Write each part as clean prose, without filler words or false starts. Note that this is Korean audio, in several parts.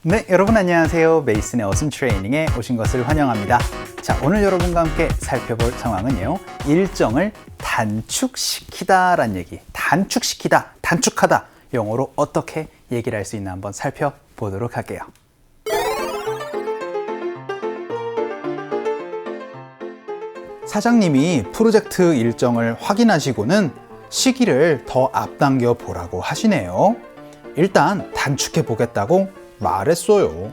네, 여러분 안녕하세요. 메이슨의 어순 트레이닝에 오신 것을 환영합니다. 자, 오늘 여러분과 함께 살펴볼 상황은요, 일정을 단축시키다 라는 얘기, 단축시키다, 단축하다, 영어로 어떻게 얘기를 할 수 있나 한번 살펴보도록 할게요. 사장님이 프로젝트 일정을 확인하시고는 시기를 더 앞당겨 보라고 하시네요. 일단 단축해 보겠다고 말했어요.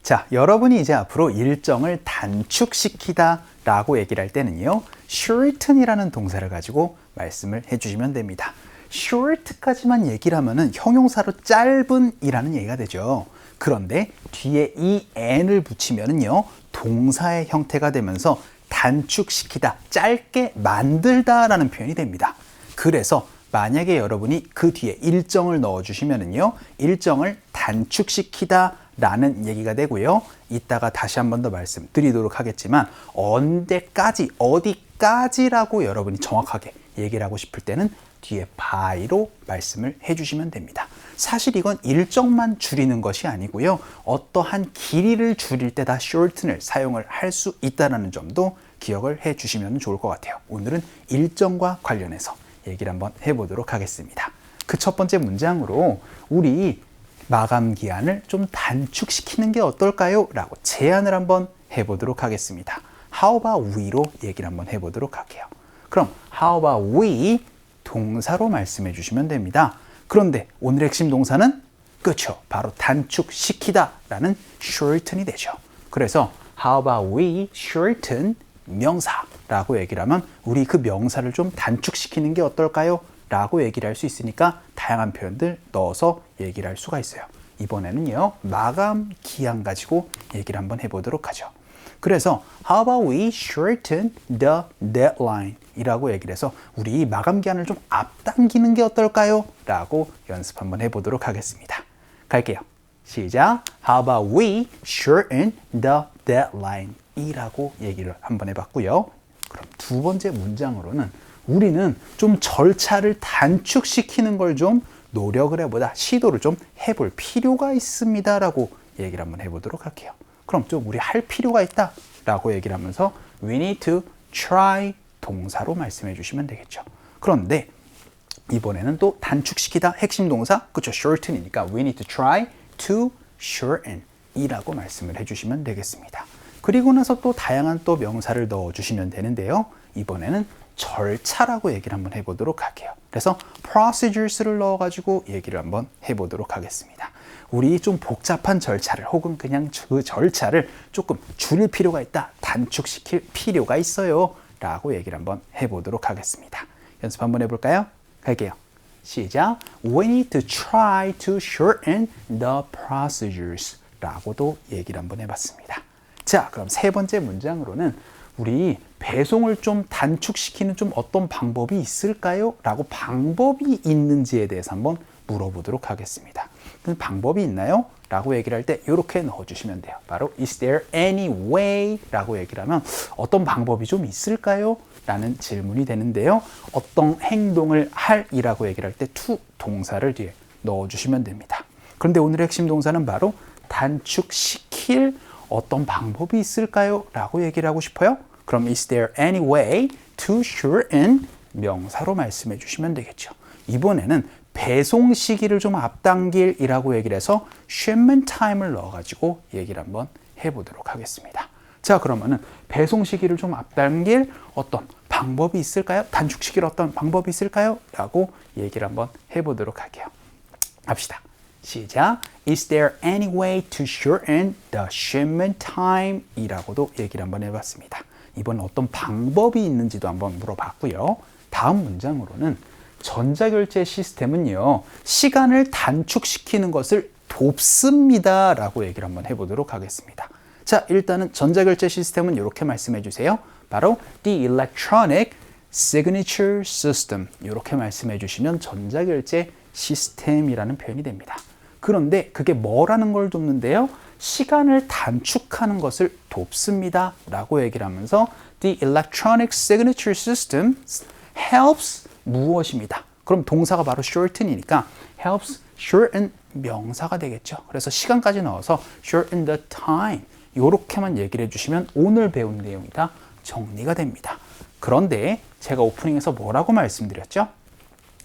자, 여러분이 이제 앞으로 일정을 단축시키다 라고 얘기를 할 때는요, shorten이라는 동사를 가지고 말씀을 해주시면 됩니다. short까지만 얘기를 하면은 형용사로 짧은 이라는 얘기가 되죠. 그런데 뒤에 이 n을 붙이면은요, 동사의 형태가 되면서 단축시키다, 짧게 만들다 라는 표현이 됩니다. 그래서 만약에 여러분이 그 뒤에 일정을 넣어주시면은요, 일정을 단축시키다 라는 얘기가 되고요. 이따가 다시 한 번 더 말씀드리도록 하겠지만, 언제까지, 어디까지라고 여러분이 정확하게 얘기를 하고 싶을 때는 뒤에 by로 말씀을 해주시면 됩니다. 사실 이건 일정만 줄이는 것이 아니고요, 어떠한 길이를 줄일 때 다 shorten을 사용을 할 수 있다는 점도 기억을 해주시면 좋을 것 같아요. 오늘은 일정과 관련해서 얘기를 한번 해보도록 하겠습니다. 그 첫 번째 문장으로 우리 마감 기한을 좀 단축시키는 게 어떨까요? 라고 제안을 한번 해보도록 하겠습니다. How about we로 얘기를 한번 해보도록 할게요. 그럼 How about we 동사로 말씀해 주시면 됩니다. 그런데 오늘의 핵심 동사는 그렇죠, 바로 단축시키다 라는 shorten이 되죠. 그래서 How about we shorten 명사라고 얘기를 하면 우리 그 명사를 좀 단축시키는 게 어떨까요? 라고 얘기를 할 수 있으니까 다양한 표현들 넣어서 얘기를 할 수가 있어요. 이번에는요, 마감 기한 가지고 얘기를 한번 해보도록 하죠. 그래서 How about we shorten the deadline 이라고 얘기를 해서 우리 마감 기한을 좀 앞당기는 게 어떨까요? 라고 연습 한번 해보도록 하겠습니다. 갈게요. 시작. How about we shorten the deadline 이라고 얘기를 한번 해봤고요. 그럼 두 번째 문장으로는 우리는 좀 절차를 단축시키는 걸 좀 노력을 해보다, 시도를 좀 해볼 필요가 있습니다 라고 얘기를 한번 해보도록 할게요. 그럼 좀 우리 할 필요가 있다 라고 얘기를 하면서 we need to try 동사로 말씀해 주시면 되겠죠. 그런데 이번에는 또 단축시키다 핵심 동사, 그렇죠, shorten이니까 we need to try to shorten 이라고 말씀을 해주시면 되겠습니다. 그리고 나서 또 다양한 또 명사를 넣어주시면 되는데요. 이번에는 절차라고 얘기를 한번 해보도록 할게요. 그래서 procedures를 넣어가지고 얘기를 한번 해보도록 하겠습니다. 우리 좀 복잡한 절차를 혹은 그냥 그 절차를 조금 줄일 필요가 있다, 단축시킬 필요가 있어요 라고 얘기를 한번 해보도록 하겠습니다. 연습 한번 해볼까요? 갈게요. 시작. We need to try to shorten the procedures 라고도 얘기를 한번 해봤습니다. 자, 그럼 세 번째 문장으로는 우리 배송을 좀 단축시키는 좀 어떤 방법이 있을까요? 라고 방법이 있는지에 대해서 한번 물어보도록 하겠습니다. 그럼 방법이 있나요? 라고 얘기를 할 때 이렇게 넣어주시면 돼요. 바로 Is there any way? 라고 얘기를 하면 어떤 방법이 좀 있을까요? 라는 질문이 되는데요. 어떤 행동을 할 이라고 얘기를 할 때 to 동사를 뒤에 넣어주시면 됩니다. 그런데 오늘의 핵심 동사는 바로 단축시킬 어떤 방법이 있을까요? 라고 얘기를 하고 싶어요. 그럼 is there any way to shorten 명사로 말씀해 주시면 되겠죠. 이번에는 배송 시기를 좀 앞당길 이라고 얘기를 해서 shipment time을 넣어가지고 얘기를 한번 해보도록 하겠습니다. 자, 그러면은 배송 시기를 좀 앞당길 어떤 방법이 있을까요? 단축시킬 어떤 방법이 있을까요? 라고 얘기를 한번 해보도록 할게요. 합시다. 시작. Is there any way to shorten the shipment time? 이라고도 얘기를 한번 해봤습니다. 이번엔 어떤 방법이 있는지도 한번 물어봤고요. 다음 문장으로는 전자결제 시스템은요, 시간을 단축시키는 것을 돕습니다 라고 얘기를 한번 해보도록 하겠습니다. 자, 일단은 전자결제 시스템은 이렇게 말씀해 주세요. 바로 The electronic signature system 이렇게 말씀해 주시면 전자결제 시스템이라는 표현이 됩니다. 그런데 그게 뭐라는 걸 돕는데요. 시간을 단축하는 것을 돕습니다 라고 얘기를 하면서 The electronic signature system helps 무엇입니다. 그럼 동사가 바로 shorten이니까 helps shorten 명사가 되겠죠. 그래서 시간까지 넣어서 shorten the time 이렇게만 얘기를 해주시면 오늘 배운 내용이 다 정리가 됩니다. 그런데 제가 오프닝에서 뭐라고 말씀드렸죠?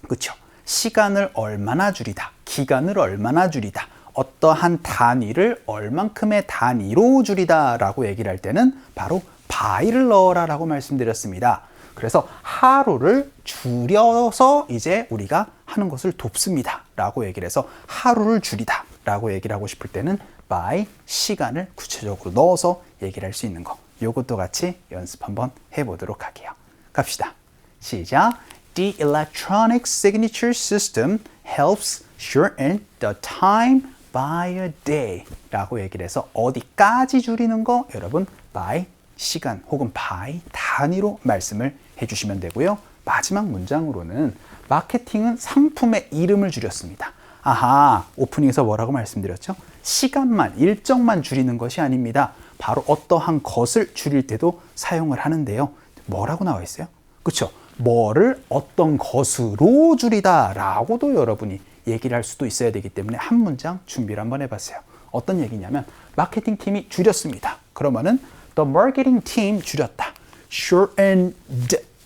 그렇죠. 시간을 얼마나 줄이다, 기간을 얼마나 줄이다, 어떠한 단위를 얼만큼의 단위로 줄이다 라고 얘기를 할 때는 바로 by를 넣어라 라고 말씀드렸습니다. 그래서 하루를 줄여서 이제 우리가 하는 것을 돕습니다 라고 얘기를 해서 하루를 줄이다 라고 얘기를 하고 싶을 때는 by 시간을 구체적으로 넣어서 얘기를 할 수 있는 거, 이것도 같이 연습 한번 해보도록 할게요. 갑시다. 시작. The electronic signature system helps shorten the time by a day 라고 얘기를 해서 어디까지 줄이는 거 여러분 by 시간 혹은 by 단위로 말씀을 해주시면 되고요. 마지막 문장으로는 마케팅은 상품의 이름을 줄였습니다. 아하, 오프닝에서 뭐라고 말씀드렸죠? 시간만, 일정만 줄이는 것이 아닙니다. 바로 어떠한 것을 줄일 때도 사용을 하는데요. 뭐라고 나와 있어요? 그렇죠? 뭐를 어떤 것으로 줄이다 라고도 여러분이 얘기를 할 수도 있어야 되기 때문에 한 문장 준비를 한번 해봤어요. 어떤 얘기냐면 마케팅 팀이 줄였습니다. 그러면은 the marketing team 줄였다. shortened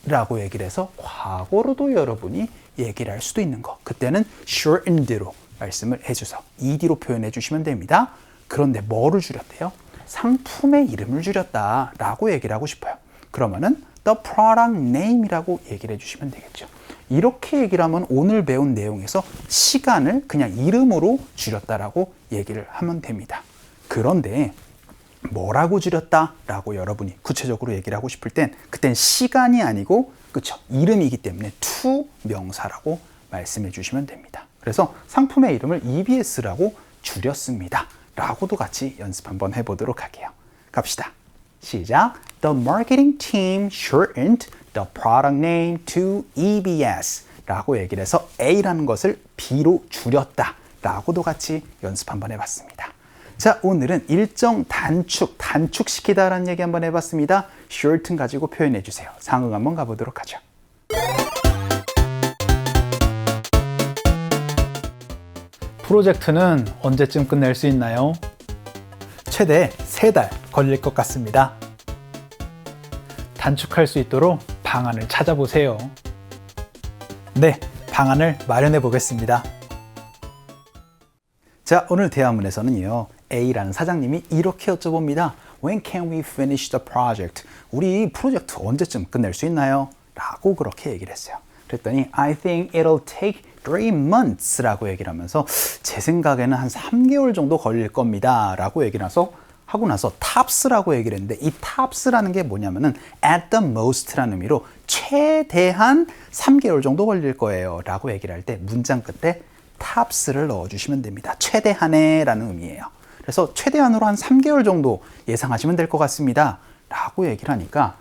라고 얘기를 해서 과거로도 여러분이 얘기를 할 수도 있는 거. 그때는 shortened로 말씀을 해줘서 ed로 표현해 주시면 됩니다. 그런데 뭐를 줄였대요? 상품의 이름을 줄였다 라고 얘기를 하고 싶어요. 그러면은 the product name이라고 얘기를 해주시면 되겠죠. 이렇게 얘기를 하면 오늘 배운 내용에서 시간을 그냥 이름으로 줄였다라고 얘기를 하면 됩니다. 그런데 뭐라고 줄였다라고 여러분이 구체적으로 얘기를 하고 싶을 땐 그땐 시간이 아니고 그쵸 이름이기 때문에 to 명사라고 말씀해 주시면 됩니다. 그래서 상품의 이름을 EBS라고 줄였습니다. 라고도 같이 연습 한번 해보도록 할게요. 갑시다. 시작. The marketing team shortened the product name to EBS 라고 얘기를 해서 A라는 것을 B로 줄였다 라고도 같이 연습 한번 해봤습니다. 자, 오늘은 일정 단축시키다 라는 얘기 한번 해봤습니다. shorten 가지고 표현해 주세요. 상응 한번 가보도록 하죠. 프로젝트는 언제쯤 끝낼 수 있나요? 최대 3달 걸릴 것 같습니다. 단축할 수 있도록 방안을 찾아보세요. 네, 방안을 마련해 보겠습니다. 자, 오늘 대화문에서는요. A라는 사장님이 이렇게 여쭤봅니다. When can we finish the project? 우리 프로젝트 언제쯤 끝낼 수 있나요? 라고 그렇게 얘기를 했어요. 그랬더니 I think it'll take 3 months 라고 얘기를 하면서 제 생각에는 한 3개월 정도 걸릴 겁니다. 라고 얘기를 하고 나서 tops라고 얘기를 했는데 이 tops라는 게 뭐냐면은 at the most라는 의미로 최대한 3개월 정도 걸릴 거예요. 라고 얘기를 할 때 문장 끝에 tops를 넣어주시면 됩니다. 최대한에 라는 의미예요. 그래서 최대한으로 한 3개월 정도 예상하시면 될 것 같습니다. 라고 얘기를 하니까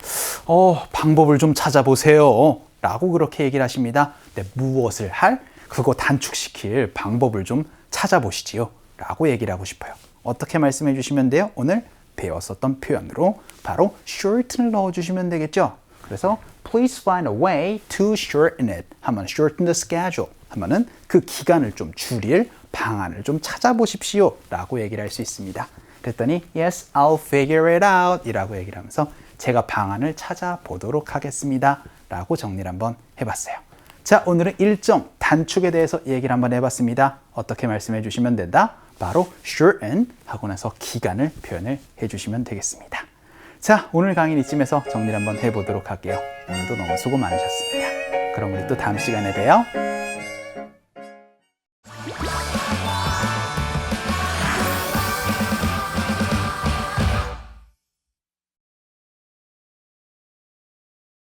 방법을 좀 찾아보세요. 라고 그렇게 얘기를 하십니다. 네, 무엇을 할? 그거 단축시킬 방법을 좀 찾아보시지요. 라고 얘기를 하고 싶어요. 어떻게 말씀해 주시면 돼요? 오늘 배웠었던 표현으로 바로 shorten을 넣어주시면 되겠죠. 그래서 please find a way to shorten it 하면 shorten the schedule 하면은 그 기간을 좀 줄일 방안을 좀 찾아보십시오 라고 얘기를 할 수 있습니다. 그랬더니 yes, I'll figure it out 이라고 얘기를 하면서 제가 방안을 찾아보도록 하겠습니다 라고 정리를 한번 해봤어요. 자, 오늘은 일정 단축에 대해서 얘기를 한번 해봤습니다. 어떻게 말씀해 주시면 된다? 바로 shorten 하고 나서 기간을 표현을 해주시면 되겠습니다. 자, 오늘 강의는 이쯤에서 정리를 한번 해보도록 할게요. 오늘도 너무 수고 많으셨습니다. 그럼 우리 또 다음 시간에 봬요.